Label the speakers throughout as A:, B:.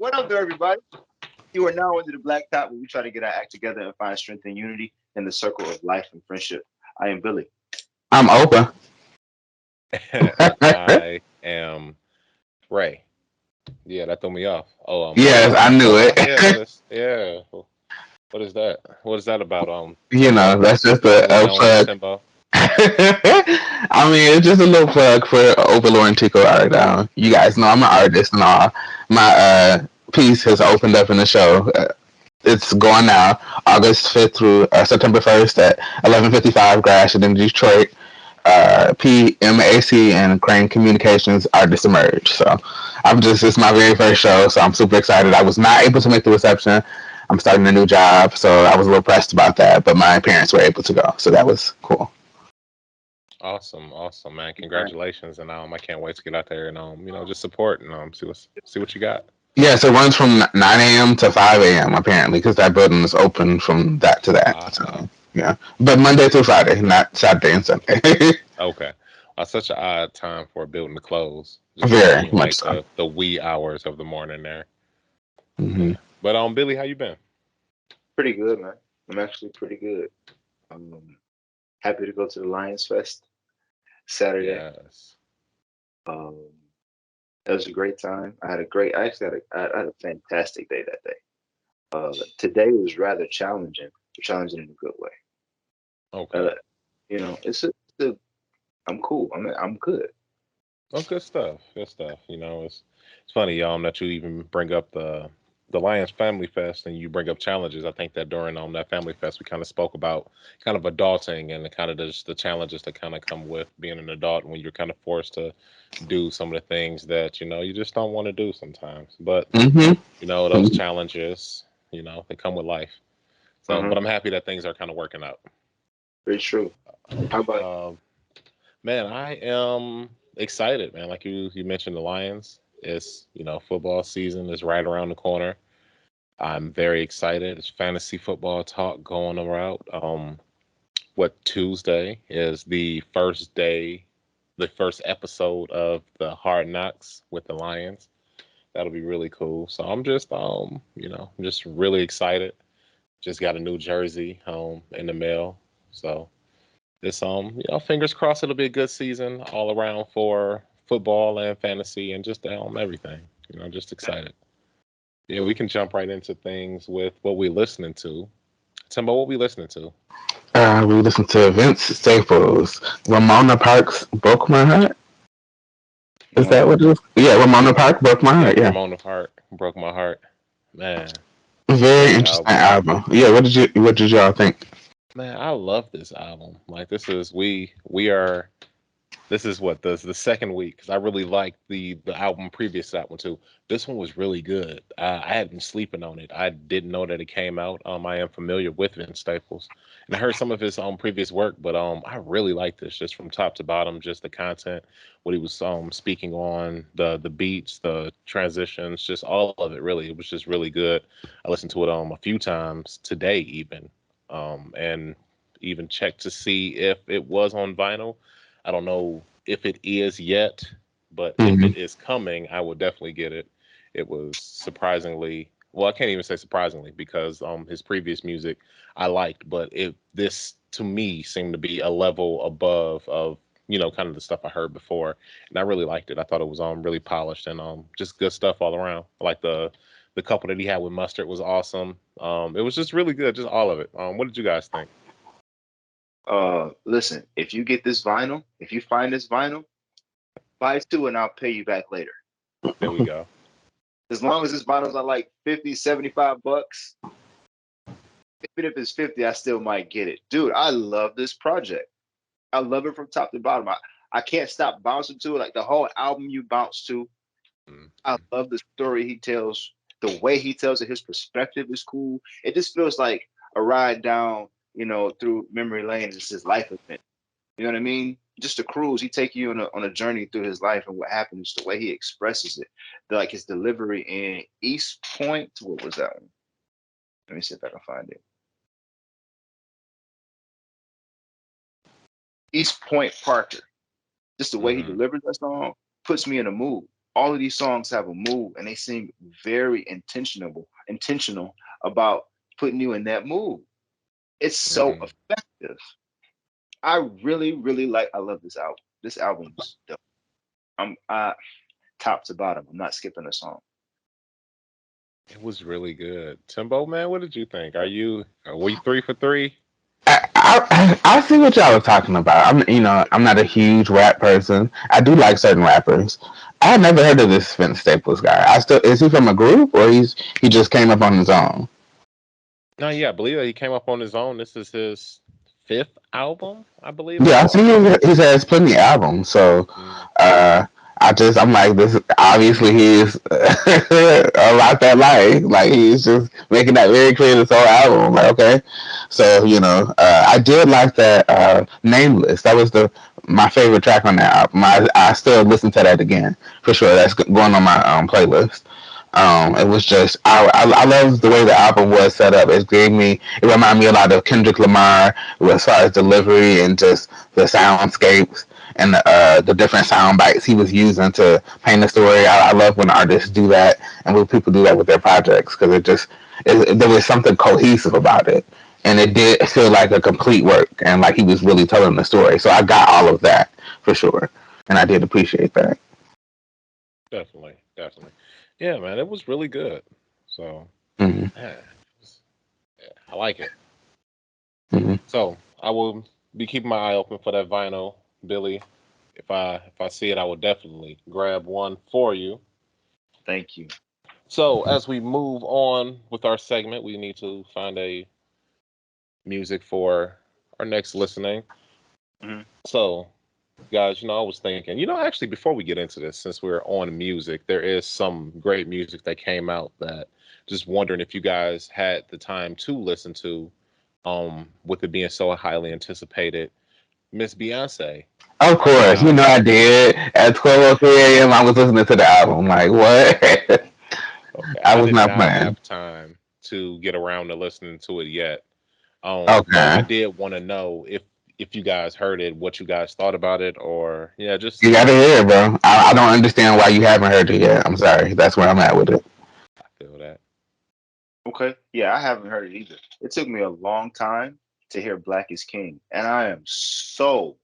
A: What up, there, everybody? You are now under the black top where we try to get our act together and find strength and unity in the circle of life and friendship. I am Billy.
B: I'm open.
C: And I am Ray. Yeah, that threw me off.
B: Yes, I knew
C: Oh, yeah,
B: it.
C: What is that? What is that about? Timbo.
B: That's just
C: What's
B: a
C: going on with
B: plug.
C: Timbo?
B: I mean, it's just a little plug for Overlord and Tico art. You guys know I'm an artist and all. My piece has opened up in the show. It's going now, August 5th through September 1st at 11:55 Gratiot in Detroit. PMAC and Crane Communications Artists Emerge. So it's my very first show, so I'm super excited. I was not able to make the reception. I'm starting a new job, so I was a little pressed about that, but my parents were able to go, so that was cool.
C: Awesome, man.
A: Right.
C: Congratulations, and I can't wait to get out there and just support and see what you got.
B: Yeah, so it runs from 9 a.m. to 5 a.m. apparently, because that building is open from that to that. So
C: Wow.
B: yeah, but Monday through Friday, not Saturday and Sunday.
C: Okay. Such an odd time for a building to close, just
B: Very
C: between
B: much
C: like
B: so.
C: the wee hours of the morning there.
B: Hmm.
C: Yeah. But Billy, how you been?
A: Pretty good, man. I'm actually pretty good. I'm happy to go to the Lions Fest Saturday.
C: Yes.
A: Um, it was a great time. I actually had a fantastic day that day. Today was rather challenging in a good way.
C: Okay.
A: Uh, it's a, I'm cool. I'm good.
C: Oh, good stuff. Good stuff. It's funny, that you even bring up the Lions Family Fest and you bring up challenges. I think that during that Family Fest we kind of spoke about kind of adulting and the kind of just the challenges that kind of come with being an adult when you're kind of forced to do some of the things that you just don't want to do sometimes. But
B: Hmm.
C: those challenges, they come with life. So,
A: Uh-huh.
C: but I'm happy that things are kind of working out.
A: Very true. How about
C: Um, Man, I am excited, man. Like you mentioned, the Lions. It's football season is right around the corner. I'm very excited. It's fantasy football talk going around. What Tuesday is the first episode of the Hard Knocks with the Lions. That'll be really cool. So I'm just I'm just really excited. Just got a new jersey in the mail. So this fingers crossed it'll be a good season all around for football and fantasy and just everything. Just excited. Yeah, we can jump right into things with what we're listening to. Timbo, what we listening to?
B: We listened to Vince Staples. Ramona Parks broke my heart. Is that
A: uh,
B: what it is? Yeah, Ramona Park broke my
C: Yeah,
B: heart. Yeah,
C: Ramona Park broke my heart. Man,
B: very
C: great
B: interesting
C: album.
B: album. Yeah, what did y'all think?
C: Man, I love this album. Like we are this is what the second week because I really liked the album previous to that one too. This one was really good. I had been sleeping on it. I didn't know that it came out. I am familiar with Vince Staples, and I heard some of his previous work, but I really like this just from top to bottom. Just the content, what he was speaking on, the beats, the transitions, just all of it. Really, it was just really good. I listened to it a few times today even, and even checked to see if it was on vinyl. I don't know if it is yet, but if
B: Hmm.
C: it is coming, I will definitely get it. It was surprisingly well, I can't even say surprisingly because his previous music I liked, but it this to me seemed to be a level above of kind of the stuff I heard before, and I really liked it. I thought it was really polished and just good stuff all around. Like the couple that he had with Mustard was awesome. It was just really good, just all of it. What did you guys think?
A: listen, if you find this vinyl, buy two and I'll pay you back later.
C: There we go.
A: As long as this vinyls are like 50, $75, even if it's 50, I still might get it. Dude, I love this project. I love it from top to bottom. I can't stop bouncing to it. Like the whole album you bounce to. I
C: Mhm.
A: love the story he tells. The way he tells it, his perspective is cool. It just feels like a ride down, through memory lane. It's his life event. You know what I mean? Just a cruise. He take you on a journey through his life and what happens, the way he expresses it. Like his delivery in East Point. What was that one? Let me see if I can find it. East Point Parker. Just the way he
C: Mhm.
A: delivers that song puts me in a mood. All of these songs have a mood, and they seem very intentional about putting you in that mood. It's so
C: Hmm.
A: effective. I really, really like. I love this album. This album's dope. I'm top to bottom. I'm not skipping a song.
C: It was really good. Timbo, man, what did you think? Were you 3 for 3?
B: I see what y'all was talking about. I'm not a huge rap person. I do like certain rappers. I had never heard of this Vince Staples guy. Is he from a group or he just came up on his own?
C: No, yeah, I believe that he came up on his own. This is his fifth album, I believe it
B: Yeah, I
C: is.
B: see he has plenty of albums. So,
C: Mm.
B: uh, I'm like, this obviously he's a lot that like he's just making that very clear this whole album. I'm like, okay, so I did like that Nameless. That was the my favorite track on that album. I still listen to that again for sure. That's going on my playlist. It was just I love the way the album was set up. It reminded me a lot of Kendrick Lamar as far as delivery and just the soundscapes and the different sound bites he was using to paint a story. I love when artists do that and when people do that with their projects because there was something cohesive about it and it did feel like a complete work and like he was really telling the story. So I got all of that for sure, and I did appreciate that.
C: Definitely, definitely. Yeah, man, it was really good. So,
B: Mm-hmm.
C: yeah, yeah, I like it.
B: Mm-hmm.
C: So, I will be keeping my eye open for that vinyl, Billy. If I see it, I will definitely grab one for you.
A: Thank you.
C: So, as we move on with our segment, we need to find a music for our next listening.
A: Hmm.
C: So, guys, I was thinking, actually, before we get into this, since we're on music, there is some great music that came out that just wondering if you guys had the time to listen to, with it being so highly anticipated, Miss Beyonce.
B: Of course, I did. At 12:03 a.m., I was listening to the album. Like, what?
C: Okay,
B: I
C: I
B: was
C: did
B: not
C: not
B: playing.
C: have time to get around to listening to it yet. But I
B: Okay.
C: did want to know if you guys heard it, what you guys thought about it, or yeah, just
B: You gotta hear it, bro. I don't understand why you haven't heard it yet. I'm sorry. That's where I'm at with it.
C: I feel that.
A: Okay. Yeah, I haven't heard it either. It took me a long time to hear Black is King, and I am so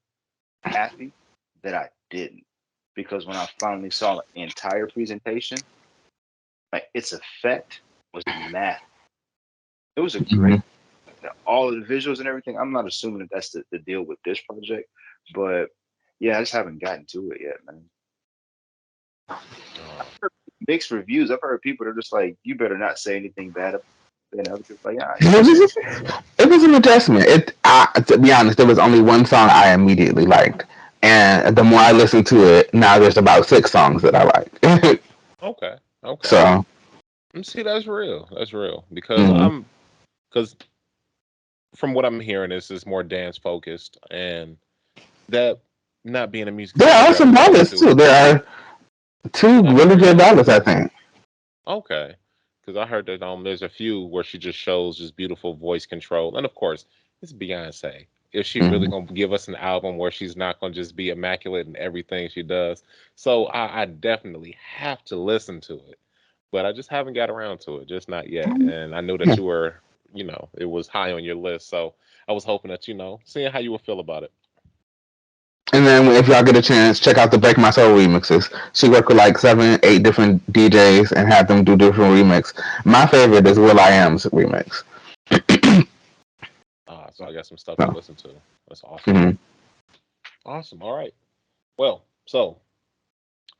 A: happy that I didn't because when I finally saw the entire presentation, like its effect was massive. It was a
B: Hmm.
A: great, all of the visuals and everything. I'm not assuming that that's the deal with this project, but yeah, I just haven't gotten to it yet, man.
C: Oh,
A: Mixed reviews. I've heard people that are just like, you better not say anything bad about it. And other people like, yeah,
B: It was, it was an adjustment. To be honest, there was only one song I immediately liked, and the more I listened to it, now there's about 6 songs that I like.
C: okay, okay.
B: So,
C: See, that's real. That's real because
B: mhm.
C: because from what I'm hearing, this is more dance focused, and that not being a music
B: There
C: type of
B: are
C: guy
B: some
C: to listen
B: ballads too.
C: to.
B: There are two
C: I
B: really
C: hear
B: good
C: you.
B: ballads, I think.
C: Okay, because I heard that there's a few where she just shows just beautiful voice control, and of course it's Beyonce. Is she really
B: Hmm.
C: gonna give us an album where she's not gonna just be immaculate in everything she does? So I definitely have to listen to it, but I just haven't got around to it, just not yet. And I know that
B: Yeah.
C: you were, it was high on your list, so I was hoping that seeing how you would feel about it.
B: And then if y'all get a chance, check out the Break My Soul remixes. She worked with like 7, 8 different DJs and had them do different remix. My favorite is Will I Am's remix.
C: So I got some stuff to
B: So,
C: listen to. That's awesome.
B: mhm.
C: Awesome. All right. Well, so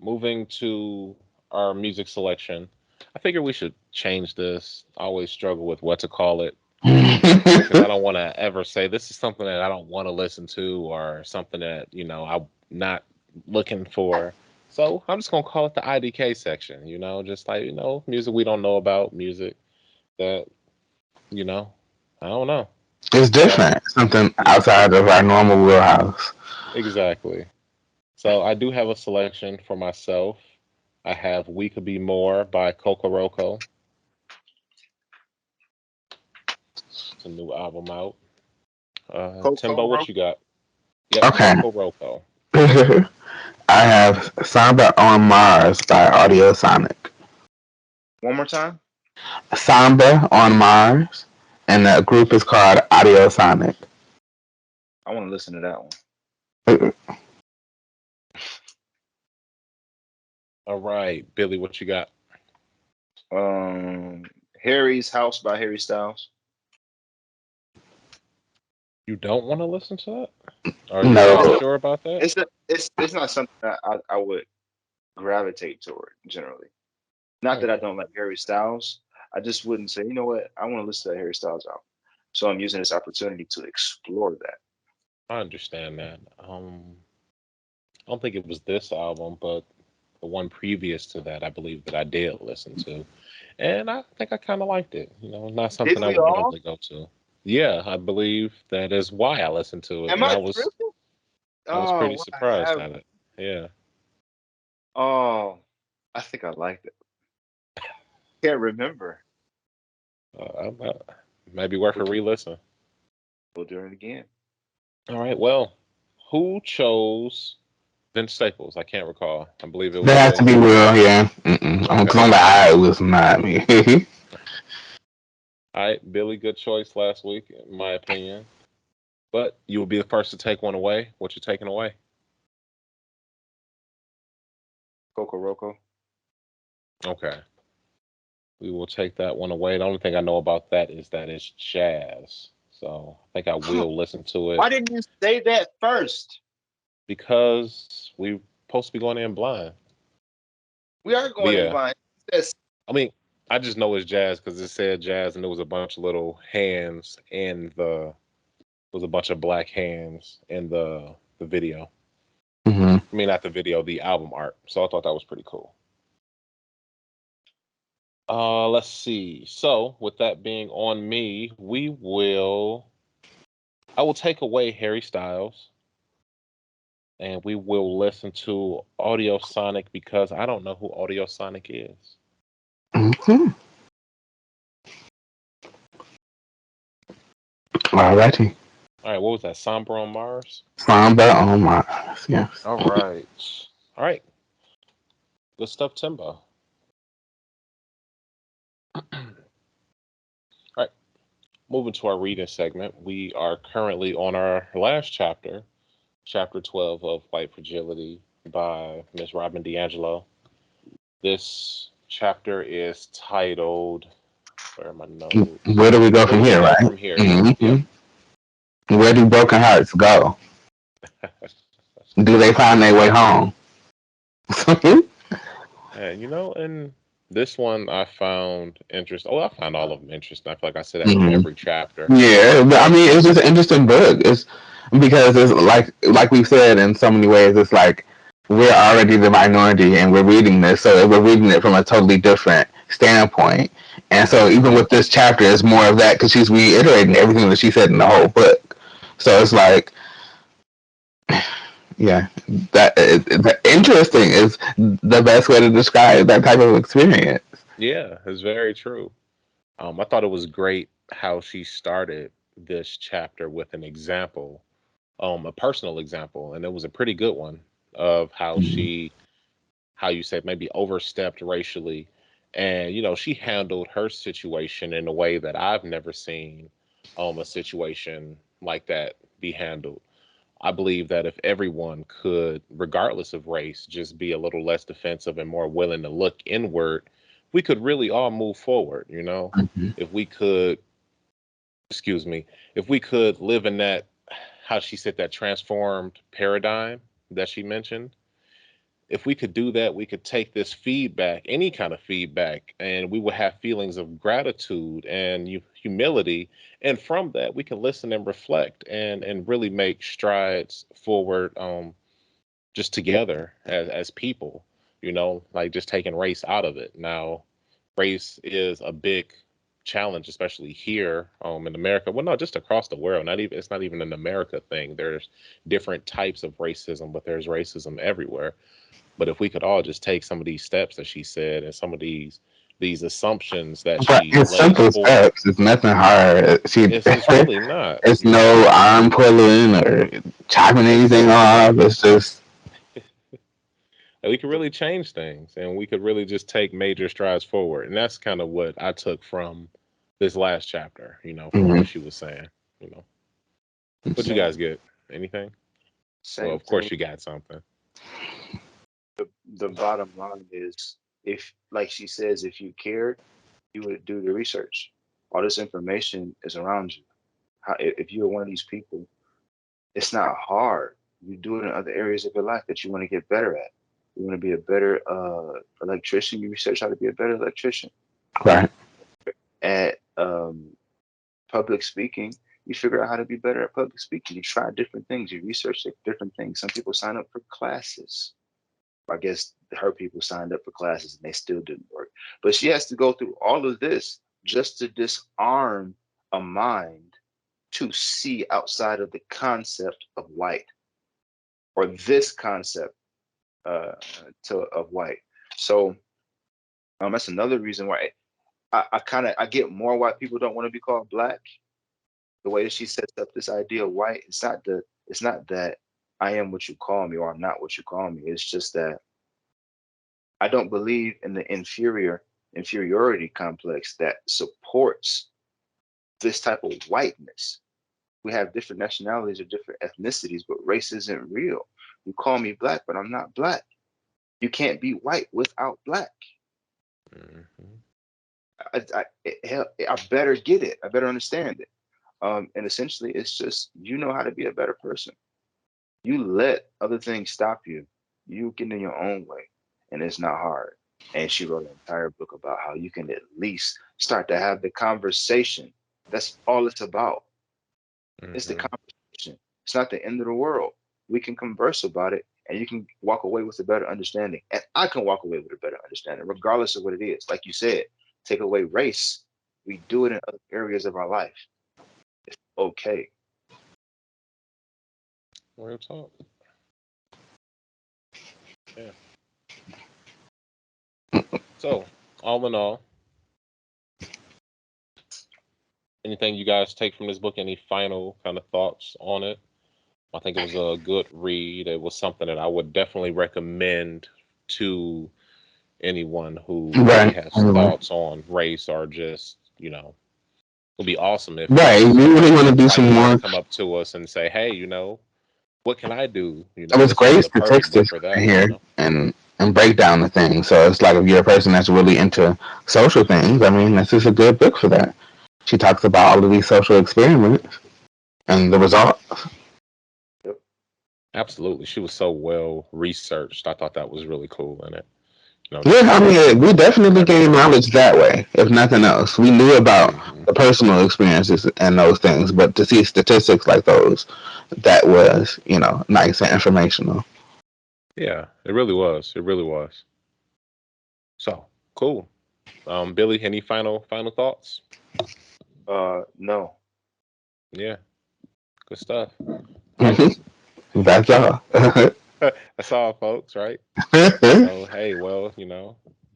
C: moving to our music selection, I figure we should change this. I always struggle with what to call it because I don't want to ever say this is something that I don't want to listen to or something that, I'm not looking for. So I'm just going to call it the IDK section, just like, music we don't know about, music that, you know, I don't know.
B: It's
C: So,
B: different. Something
C: yeah,
B: outside of our normal wheelhouse.
C: exactly. So I do have a selection for myself. I have We Could Be More by Kokoroko. It's a new album out.
A: Coco
C: Timbo,
A: Rock.
C: what you got? Yep,
B: Okay.
C: Kokoroko.
B: I have Samba on Mars by Audio Sonic.
A: One more time.
B: Samba on Mars, and the group is called Audio Sonic.
A: I want to listen to that one.
C: All right, Billy, what you got?
A: Harry's House by Harry Styles.
C: You don't want to listen to that? Are you
A: It's
C: really
B: No,
A: a,
C: sure about that?
A: it's not something that I would gravitate toward generally. Not that I
C: Okay,
A: don't like Harry Styles. I just wouldn't say, you know what, I want to listen to that Harry Styles album. So I'm using this opportunity to explore that.
C: I understand that. I don't think it was this album, but the one previous to that, I believe that I did listen to, and I think I kind of liked it. Not something
A: Didn't
C: I
A: we
C: would
A: all?
C: normally go to. Yeah, I believe that is why I listened to it,
A: Am
C: and
A: I
C: I was
A: tripping?
C: I was
A: Oh,
C: pretty
A: what I
C: surprised
A: have.
C: at it. Yeah,
A: Oh, I think I liked it. Can't remember.
C: maybe worth
A: We'll
C: a
A: do,
C: re-listen.
A: we'll do it again.
C: All right, well, who chose Vince Staples? I can't recall. I believe it was
B: that has to
C: Will.
B: be real. Yeah, because
C: Okay.
B: only I was not me.
C: All right, Billy, good choice last week, in my opinion. But you will be the first to take one away. What you taking away?
A: Coco Roco.
C: Okay. We will take that one away. The only thing I know about that is that it's jazz. So I think I will listen to
A: Why
C: it
A: didn't you say that first?
C: because we're supposed to be going in blind.
A: We are
C: But
A: going in
C: yeah,
A: blind. Yes.
C: I mean, I just know it's jazz because it said jazz and there was a bunch of little hands in the was a bunch of black hands in the video.
B: hmm
C: I mean, not the video, the album art. So I thought that was pretty cool. Let's see. So with that being on me, I will take away Harry Styles and we will listen to Audio Sonic because I don't know who Audio Sonic is.
B: hmm Alrighty.
C: All right, what was that? Somber on Mars?
B: Samba on Mars. Yes.
C: All right. All right. Good stuff, Timbo. All right. Moving to our reading segment. We are currently on our last chapter, chapter 12 of White Fragility by Miss Robin DiAngelo. This chapter is titled, where are my
B: Where
C: notes?
B: do we go
C: Where
B: from
C: do we
B: here,
C: go
B: right?
C: from here? Yep,
B: hmm
C: yep.
B: Where do broken hearts go? Do they find their way home?
C: And and this one I found interesting. Oh, I found all of them interesting. I feel like I say that with
B: hmm
C: every chapter.
B: Yeah, but I
C: But
B: mean, it's just an interesting book. It's because it's like we said in so many ways. It's like we're already the minority, and we're reading this, so we're reading it from a totally different standpoint. And so, even
C: mhm.
B: with this chapter, it's more of that because she's reiterating everything that she said in the whole book. So it's like, yeah, interesting is the best way to describe that type of experience.
C: Yeah, it's very true. I thought it was great how she started this chapter with an example, a personal example, and it was a pretty good one of
B: Mhm.
C: how you said maybe overstepped racially, and she handled her situation in a way that I've never seen, a situation like that be handled. I believe that if everyone could, regardless of race, just be a little less defensive and more willing to look inward, we could really all move forward.
B: Mhm.
C: If we could, excuse me, if we could live in that, how she said, that transformed paradigm that she mentioned, if we could do that, we could take this feedback, any kind of feedback, and we would have feelings of gratitude and humility. And from that, we can listen and reflect and really make strides forward, just together as people, like just taking race out of it. Now, race is a big challenge, especially here, in America. Well, not just across the world. Not even It's not even an America thing. There's different types of racism, but there's racism everywhere. But if we could all just take some of these steps that she said and some of these assumptions that
B: But
C: she
B: it's
C: lays
B: simple
C: forth,
B: steps. It's nothing hard.
C: it's really not,
B: It's no arm pulling or chopping anything off. It's just
C: and we could really change things, and we could really just take major strides forward. And that's kind of what I took from this last chapter, from
B: Hmm.
C: what she was saying. You know, what you
A: Same,
C: guys get? Anything? Well,
A: same
C: of course
A: thing.
C: you got something.
A: The bottom line is, if, like she says, if you cared, you would do the research. All this information is around you. If you're one of these people, it's not hard. You do it in other areas of your life that you want to get better at. You want to be a better electrician. You research how to be a better electrician. You
B: Right.
A: at public speaking. You figure out how to be better at public speaking. You try different things. You research different things. Some people sign up for classes. I guess her people signed up for classes and they still didn't work. But she has to go through all of this just to disarm a mind to see outside of the concept of white, or this concept of white. So that's another reason why I kind of I get more why people don't want to be called black. The way that she sets up this idea of white, it's not that I am what you call me or I'm not what you call me. It's just that I don't believe in the inferiority complex that supports this type of whiteness. We have different nationalities or different ethnicities, but race isn't real. You call me black, but I'm not black. You can't be white without black.
C: Hmm.
A: I better get it. I better understand it. And essentially, it's just you know how to be a better person. You let other things stop you. You get in your own way, and it's not hard. And she wrote an entire book about how you can at least start to have the conversation. That's all it's about. It's the
C: Hmm.
A: conversation. It's not the end of the world. We can converse about it, and you can walk away with a better understanding. And I can walk away with a better understanding, regardless of what it is. Like you said, take away race. We do it in other areas of our life. It's okay.
C: Real talk. Yeah. So, all in all, anything you guys take from this book? Any final kind of thoughts on it? I think it was a good read. It was something that I would definitely recommend to anyone who may
B: Right.
C: have
B: Anyway.
C: thoughts on race, or just, it would be awesome if
B: Right. You really want to do
C: white
B: some
C: people were to
B: more.
C: come up to us and say, hey, what can I do?
B: It was
C: This would be
B: great
C: the perfect book
B: statistics
C: for
B: in
C: that.
B: here and break down the things. So it's like if you're a person that's really into social things, I mean, this is a good book for that. She talks about all of these social experiments and the results.
A: Yep.
C: Absolutely. She was so well researched. I thought that was really cool in it.
B: Yeah,
C: Just
B: I
C: having
B: mean, we definitely gained
C: everything.
B: knowledge that way, if nothing else. We knew about
C: Hmm.
B: the personal experiences and those things, but to see statistics like those, that was, nice and informational.
C: Yeah, it really was. It really was. So cool. Billy, any final thoughts?
A: No.
C: Yeah, good stuff. I guess
B: That's all.
C: that's all, folks. Right? So hey, well,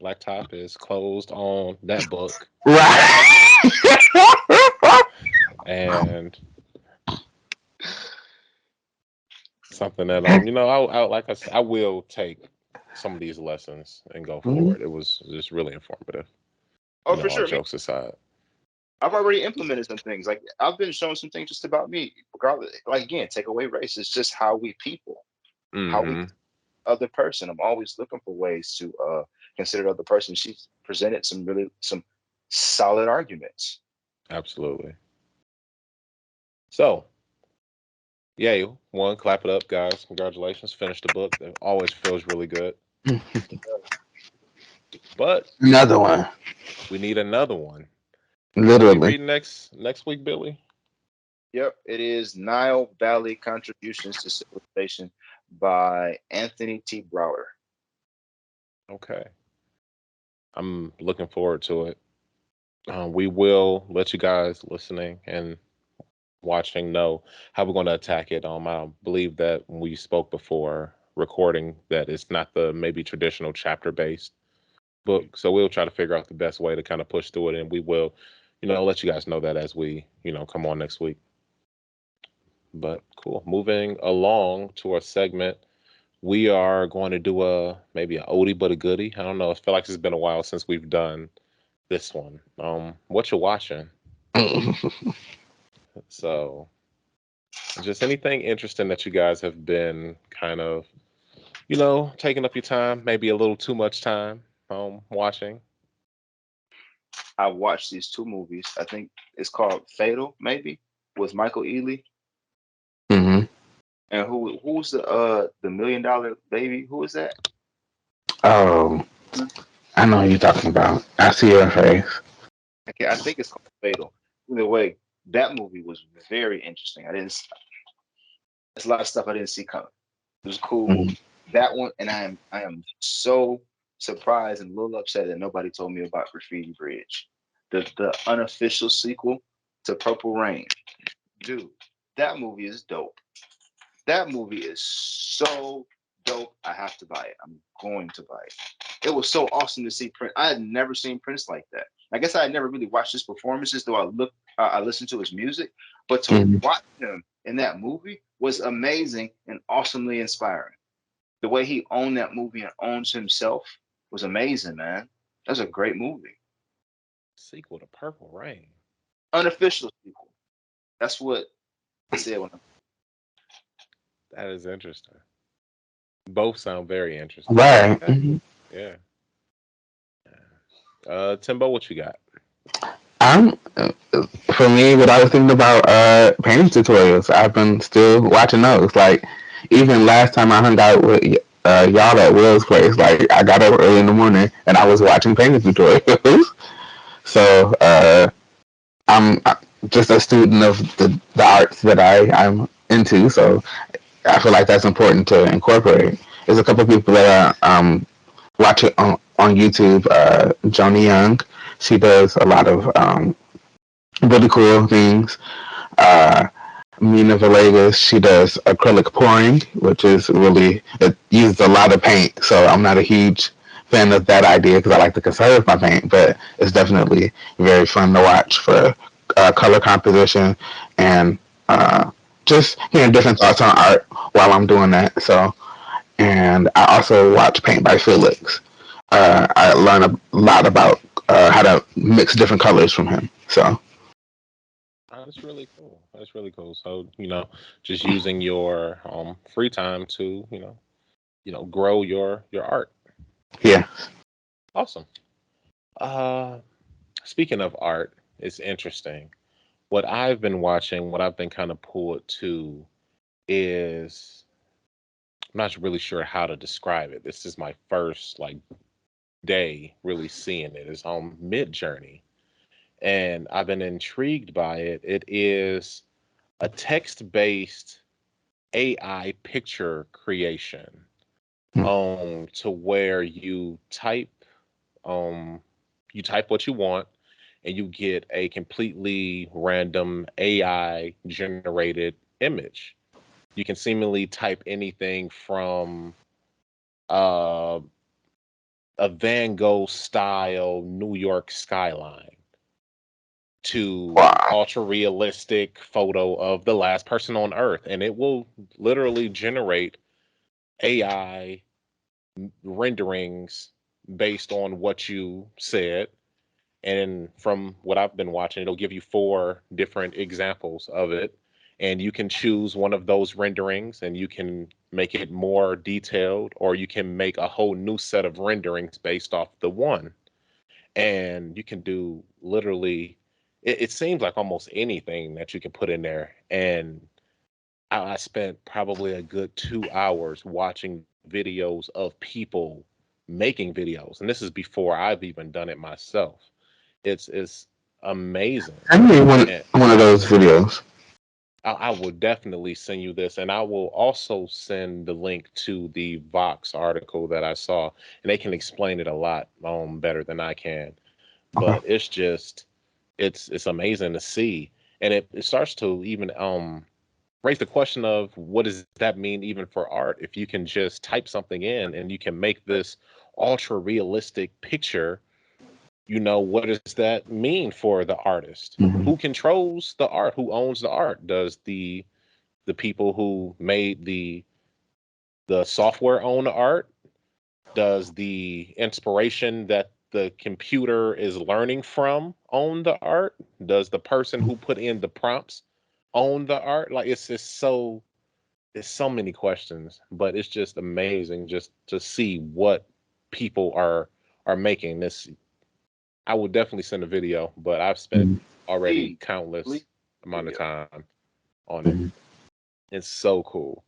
C: Blacktop is closed on that book,
B: Right.
C: and something that I like I said, I will take some of these lessons and go forward. It was just really informative.
A: Oh, for
C: All
A: sure.
C: jokes aside.
A: I've already implemented some things. Like I've been showing some things just about me, regardless. Like again, take away race. It's just how we people, how we
C: Hmm.
A: other person. I'm always looking for ways to consider the other person. She's presented some solid arguments.
C: Absolutely. So, yay, one, clap it up, guys. Congratulations. Finished the book. It always feels really good. But
B: Another one,
C: we need another one. What we
B: literally.
C: reading next week, Billy?
A: Yep, it is Nile Valley Contributions to Civilization by Anthony T. Browder.
C: Okay. I'm looking forward to it. We will let you guys listening and watching know how we're going to attack it. I believe that when we spoke before recording that it's not the maybe traditional chapter based book, so we'll try to figure out the best way to kind of push through it, and we will, let you guys know that as we, come on next week. But cool. Moving along to our segment we are going to do a maybe a oldie but a goodie. I don't know. I feel like it's been a while since we've done this one. What you watching? So just anything interesting that you guys have been kind of, taking up your time, maybe a little too much time, watching.
A: I watched these two movies. I think it's called Fatal, maybe, with Michael Ealy.
B: hmm
A: And who's the $1 million baby? Who is that?
B: Oh, I know what you're talking about. I see your face.
A: Okay, I think it's called Fatal. Either way, that movie was very interesting. I didn't. There's a lot of stuff I didn't see coming. It was a cool
B: Mhm.
A: movie. That one, and I am so surprised and a little upset that nobody told me about Graffiti Bridge, the unofficial sequel to Purple Rain. Dude, that movie is dope. That movie is so dope. I have to buy it. I'm going to buy it. It was so awesome to see Prince. I had never seen Prince like that. I guess I had never really watched his performances, though I listened to his music. But to
B: Mhm.
A: watch him in that movie was amazing and awesomely inspiring. The way he owned that movie and owns himself was amazing, man. That's a great movie.
C: Sequel to Purple Rain.
A: Unofficial sequel. That's what I said when I.
C: That is interesting. Both sound very interesting.
B: Right.
C: Okay. Yeah. Timbo, what you got?
B: I'm for me, what I was thinking about painting tutorials. I've been still watching those. Like even last time I hung out with y'all at Will's place, like I got up early in the morning and I was watching painting tutorials. So I'm just a student of the arts that I'm into. So I feel like that's important to incorporate. There's a couple of people that watch it on YouTube. Joni Young, she does a lot of really cool things. Uh, Mina Villegas, she does acrylic pouring, which is really, it uses a lot of paint. So I'm not a huge fan of that idea because I like to conserve my paint, but it's definitely very fun to watch for color composition and just hearing different thoughts on art while I'm doing that. So, and I also watch Paint by Felix. I learn a lot about how to mix different colors from him. So,
C: That's really cool. That's really cool. So, just using your free time to, grow your art.
B: yeah.
C: Awesome. Uh Speaking of art, it's interesting. What I've been watching, what I've been kind of pulled to is I'm not really sure how to describe it. This is my first like day really seeing it. It's on Mid Journey, and I've been intrigued by it. It is a text-based AI picture creation, to where um you type what you want and you get a completely random AI generated image. You can seemingly type anything from uh, a Van Gogh style New York skyline to
B: Wow.
C: ultra realistic photo of the last person on Earth, and it will literally generate AI renderings based on what you said. And from what I've been watching, it'll give you four different examples of it. And you can choose one of those renderings and you can make it more detailed, or you can make a whole new set of renderings based off the one. And you can do literally, it seems like almost anything that you can put in there. And I spent probably a good 2 hours watching videos of people making videos. And this is before I've even done it myself. It's amazing.
B: Send me
C: And
B: one of those videos.
C: I will definitely send you this, and I will also send the link to the Vox article that I saw, and they can explain it a lot better than I can.
B: Okay.
C: But it's amazing to see, and it starts to even raise the question of what does that mean even for art if you can just type something in and you can make this ultra realistic picture. What does that mean for the artist?
B: hmm
C: Who controls the art? Who owns the art? Does the people who made the the software own the art? Does the inspiration that the computer is learning from own the art? Does the person who put in the prompts own the art? Like it's just so there's so many questions, but it's just amazing just to see what people are making this. I will definitely send a video, but I've spent
B: Mhm.
C: already
A: Please, please,
C: countless amount of
A: video.
C: time on it.
B: Mhm.
C: It's so cool.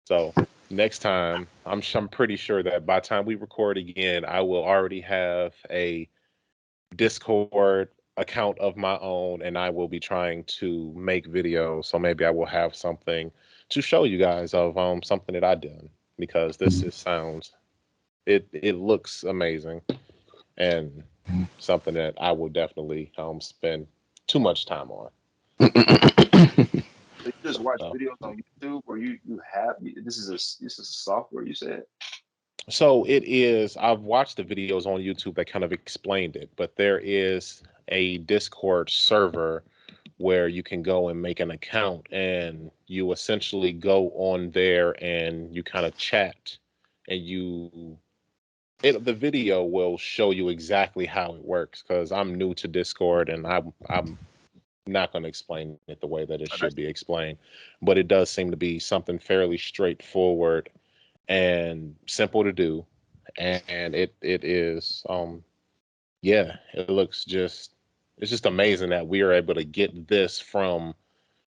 C: So next time, I'm pretty sure that by the time we record again, I will already have a Discord account of my own, and I will be trying to make videos. So maybe I will have something to show you guys of something that I done because this is sounds it looks amazing and something that I will definitely spend too much time on.
A: So you just watch
C: So,
A: videos on YouTube, or you have this is a software you said.
C: so it is. I've watched the videos on YouTube that kind of explained it, but there is a Discord server where you can go and make an account, and you essentially go on there and you kind of chat, and the video will show you exactly how it works because I'm new to Discord and I'm not going to explain it the way that it
A: Oh,
C: should be explained, but it does seem to be something fairly straightforward and simple to do, and it is yeah, it looks just it's just amazing that we are able to get this from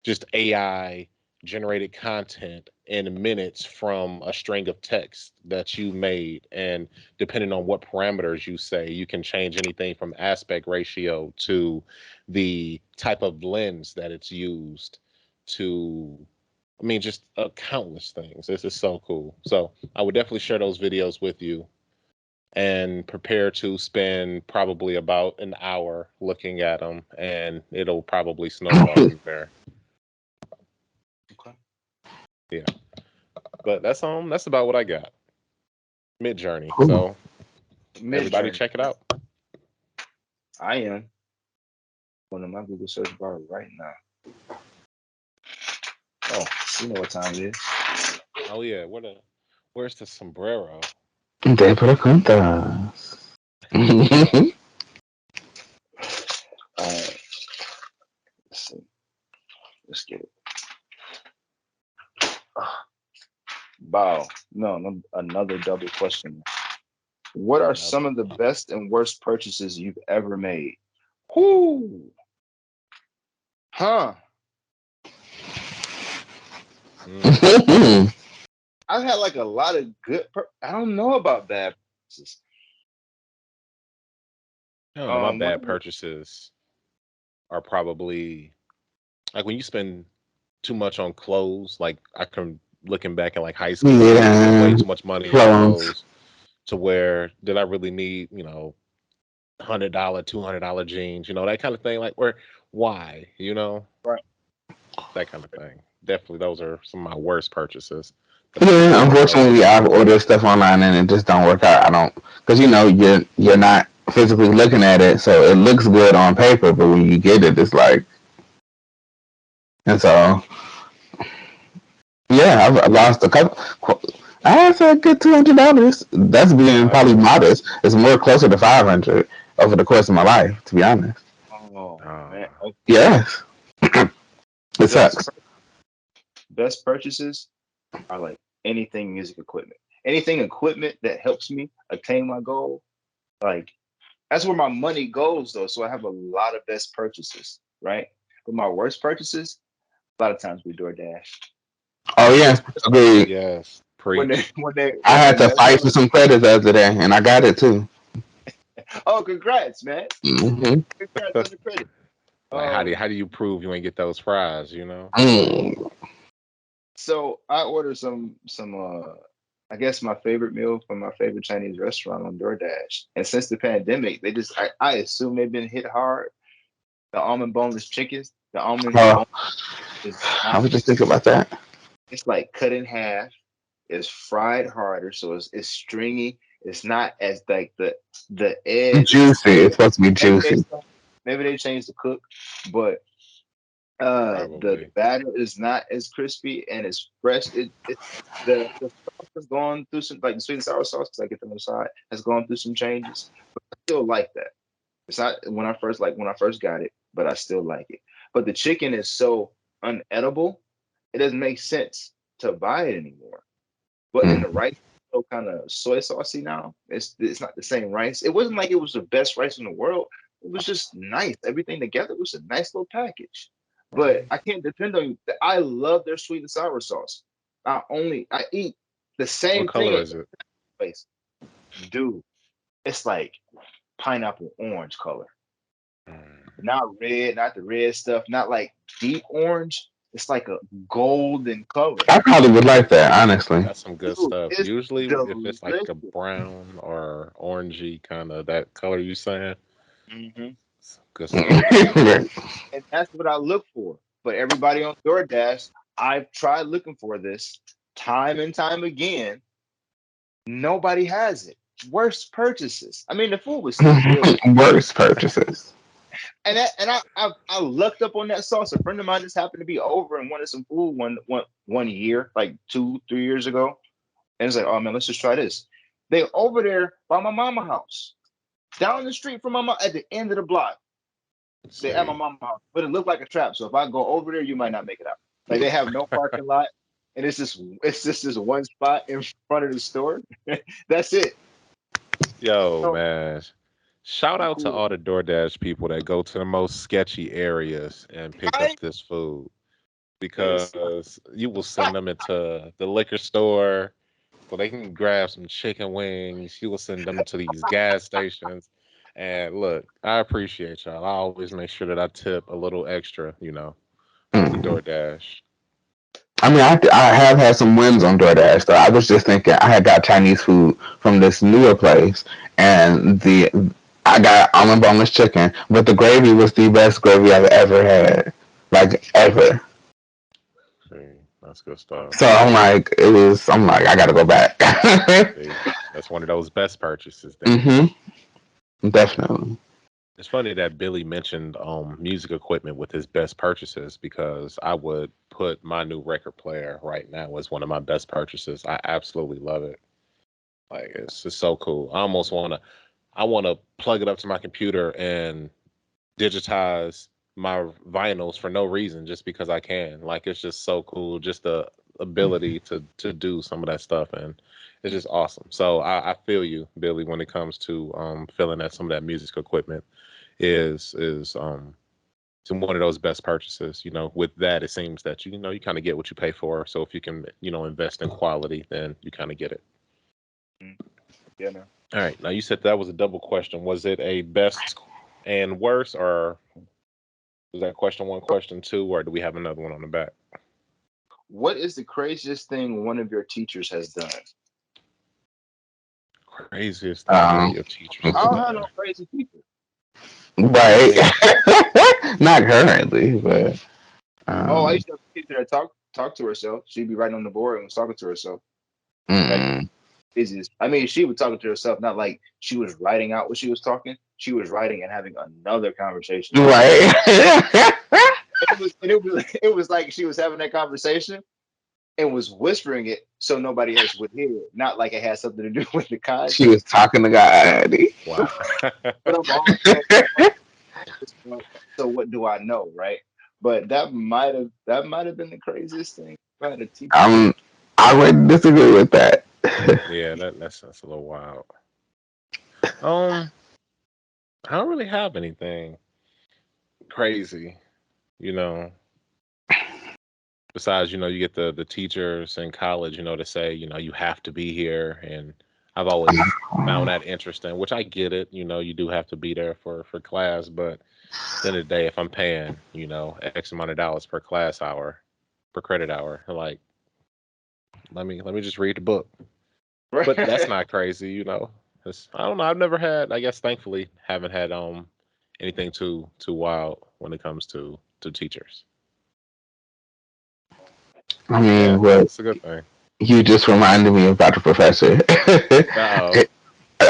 C: just AI generated content in minutes from a string of text that you made. And depending on what parameters you say, you can change anything from aspect ratio to the type of lens that it's used to, I mean, just countless things. This is so cool. So I would definitely share those videos with you and prepare to spend probably about an hour looking at them, and it'll probably snowball from there.
A: Okay.
C: Yeah, but that's about what I got. Mid Journey.
B: Cool.
C: So
A: Mid
C: everybody
A: journey.
C: check it out.
A: I am one of my Google search bar right now. Oh, you know what time it is.
C: Oh yeah, where's the sombrero?
B: De preguntas.
A: All right, let's see. Let's get it. Ah, Bow. No, no, another double question. What are
C: Another.
A: some of the best and worst purchases you've ever made? Whoo, huh?
C: Mm.
A: I've had like a lot of good. I don't know about bad purchases.
C: I don't know. My
A: One
C: bad
A: of the,
C: purchases are probably like when you spend too much on clothes. Like I can looking back in like high school, I spent way
B: Yeah.
C: too much money on
B: Close.
C: clothes to where did I really need $100, $200 jeans, that kind of thing. Like where why,
A: right.
C: that kind of thing. Definitely, those are some of my worst purchases that I
B: Yeah,
C: spent way too
B: unfortunately,
C: much
B: I've
C: money on.
B: ordered stuff online and it just don't work out. I don't, because you're not physically looking at it, so it looks good on paper, but when you get it, it's like, and so yeah, I've lost a couple. I had a good $200. That's being
C: I
B: probably
C: know.
B: modest. It's more closer to 500 over the course of my life, to be honest.
A: Oh
C: Uh,
A: man. Okay.
B: Yes, it
A: Best
B: sucks.
A: best purchases are like anything music equipment. Anything equipment that helps me attain my goal. Like that's where my money goes though. So I have a lot of best purchases, right? But my worst purchases, a lot of times we DoorDash.
B: Oh yeah, agreed.
C: yes,
A: When they
C: preach.
B: I
A: when they
B: had to
A: mess
B: fight for
A: up.
B: some credit the other day, and I got it too.
A: Oh, congrats, man.
B: Hmm.
A: Congrats on the credit.
C: Like how do you,
A: Um
C: how do you prove you ain't get those fries?
B: Mm.
A: so I ordered some I guess my favorite meal from my favorite Chinese restaurant on DoorDash. And since the pandemic, I assume they've been hit hard. The almond boneless chickens, the almond
B: Oh,
A: bone is
B: I
A: not
B: was just thinking about that.
A: it's like cut in half. It's fried harder, so it's stringy. It's not as like the edge is
B: Juicy. It's supposed to be
A: maybe they
B: juicy.
A: maybe they changed the cook, but The
C: Probably.
A: batter is not as crispy and as fresh. The sauce has gone through some, like the sweet and sour sauce, because I get them on the side, has gone through some changes. But I still like that. It's not when I first got it, but I still like it. But the chicken is so unedible, it doesn't make sense to buy it anymore. But then
B: Mm.
A: the rice is so kind of soy saucy now. It's not the same rice. It wasn't like it was the best rice in the world. It was just nice. Everything together was a nice little package. But
C: Right.
A: I can't depend on you. I love their sweet and sour sauce. I eat the
C: What
A: same thing
C: color
A: at
C: is it?
A: place. Dude, it's like pineapple orange color.
C: Mm,
A: Not red, not the red stuff, not like deep orange. It's like a golden color.
B: I probably would like that, honestly.
C: that's some good
A: Dude,
C: stuff.
A: it's
C: Usually, if it's like a
A: delicious.
C: brown or orangey kind of that color you saying,
A: Hmm.
C: it's good stuff.
A: And that's what I look for. But everybody on DoorDash, I've tried looking for this time and time again. Nobody has it. Worst purchases. I mean, the food was still good,
B: Worst purchases.
A: and I looked up on that sauce. A friend of mine just happened to be over and wanted some food one year, like 2 3 years ago, and it's like, oh man, let's just try this. They over there by my mama house, down the street from my mom, at the end of the block. They at my
C: See,
A: mama house, but it looked like a trap. So if I go over there, you might not make it out. Like they have no parking lot, and it's just this one spot in front of the store. That's it.
C: yo,
A: So
C: man, shout
A: I'm
C: out to
A: cool.
C: all the DoorDash people that go to the most sketchy areas and pick up
A: Right?
C: this food
A: Listen,
C: because you will send them into the liquor store so they can grab some chicken wings. You will send them to these gas stations. And look, I appreciate y'all. I always make sure that I tip a little extra, to
B: Mm.
C: DoorDash.
B: I mean, I have had some wins on DoorDash, though. I was just thinking, I had got Chinese food from this newer place, and I got almond boneless chicken, but the gravy was the best gravy I've ever had, like ever.
C: See, that's good stuff.
B: So I'm like, I gotta go back.
C: See, that's one of those best purchases then.
B: Hmm. Definitely.
C: It's funny that Billy mentioned music equipment with his best purchases because I would put my new record player right now as one of my best purchases. I absolutely love it. Like it's just so cool. I want to plug it up to my computer and digitize my vinyls for no reason, just because I can. Like it's just so cool, just the ability to do some of that stuff, and it's just awesome. So I feel you, Billy, when it comes to feeling that some of that music equipment is one of those best purchases. With that, it seems that you kind of get what you pay for. So if you can invest in quality, then you kind of get it.
A: mm, yeah, man.
C: All right. Now you said that was a double question. Was it a best and worst, or was that question one, question two, or do we have another one on the back?
A: What is the craziest thing one of your teachers has done?
C: Craziest thing one of
B: Um,
C: your teachers
A: I
C: has
A: don't have no
C: done.
A: crazy teacher.
C: I
B: right.
C: mean,
B: Not currently, but
A: Oh, I
B: um,
A: used to have a teacher that talk to herself. She'd be writing on the board and was talking to herself. Like
B: mm,
A: business. I mean, she was talking to herself, not like she was writing out what she was talking. She was writing and having another conversation while she was talking.
B: right.
A: It was like she was having that conversation and was whispering it so nobody else would hear it. Not like it had something to do with the
B: She was
A: content.
B: talking to God.
C: wow.
A: But I'm all saying, at this point, so what do I know, right? But that might have been the craziest thing. I had a teacher do.
B: Um, I would disagree with that.
C: Yeah, that's a little wild. Um, I don't really have anything crazy, you know. Besides, you get the teachers in college, to say, you have to be here, and I've always found that interesting, which I get it. You do have to be there for class, but at the end of the day, if I'm paying, X amount of dollars per class hour, per credit hour, like let me just read the book. But that's
A: Right.
C: not crazy. I don't know. I've never had. I guess thankfully haven't had anything too wild when it comes to teachers.
B: I
C: Yeah,
B: mean, what
C: it's a good thing.
B: you just reminded me about the professor.
C: Uh oh.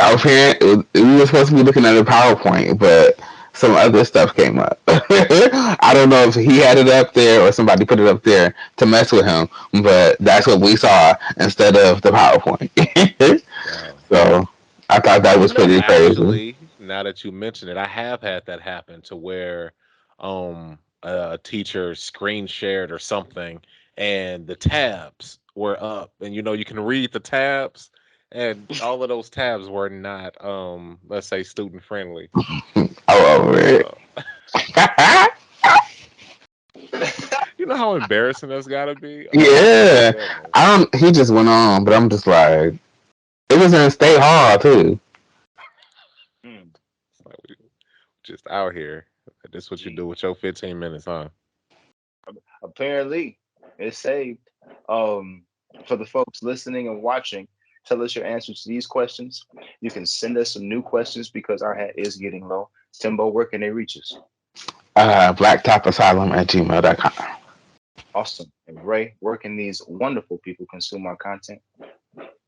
B: Our parent, we were supposed to be looking at a PowerPoint, but some other stuff came up. I don't know if he had it up there or somebody put it up there to mess with him, but that's what we saw instead of the PowerPoint.
C: Wow.
B: So I thought that was pretty crazy.
C: Actually, now that you mention it, I have had that happen to where a teacher screen shared or something and the tabs were up and you can read the tabs and all of those tabs were not let's say student friendly.
B: All over it.
C: So, you know how embarrassing that's got to be? Oh my
B: Yeah,
C: goodness.
B: I don't. He just went on, but I'm just like, it was in State Hall too.
A: Mm,
C: It's like we just out here. This is what you
A: gee.
C: do with your 15 minutes, huh?
A: Apparently, it's saved. Um, for the folks listening and watching, tell us your answers to these questions. You can send us some new questions because our hat is getting low. Timbo, where can they reach us?
B: Blacktopasylum@gmail.com.
A: Awesome. And Ray, where can these wonderful people consume our content?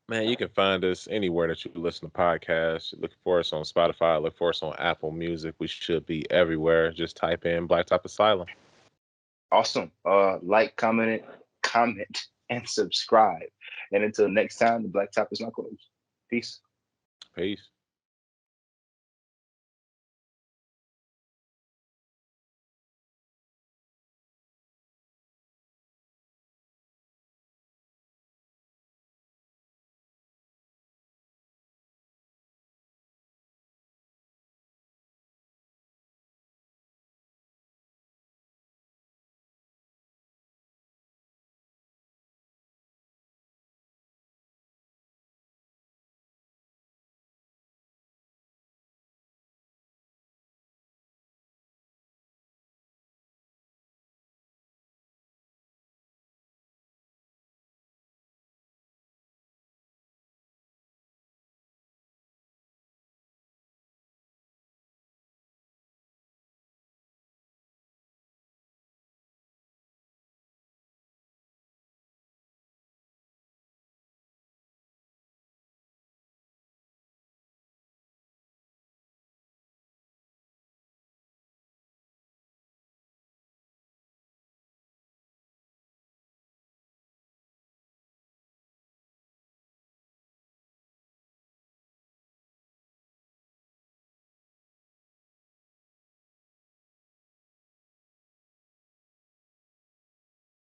C: Man, you can find us anywhere that you listen to podcasts. Look for us on Spotify. Look for us on Apple Music. We should be everywhere. Just type in Blacktop Asylum.
A: Awesome. Comment, and subscribe. And until next time, the Black Top is not closed. Peace.
C: Peace.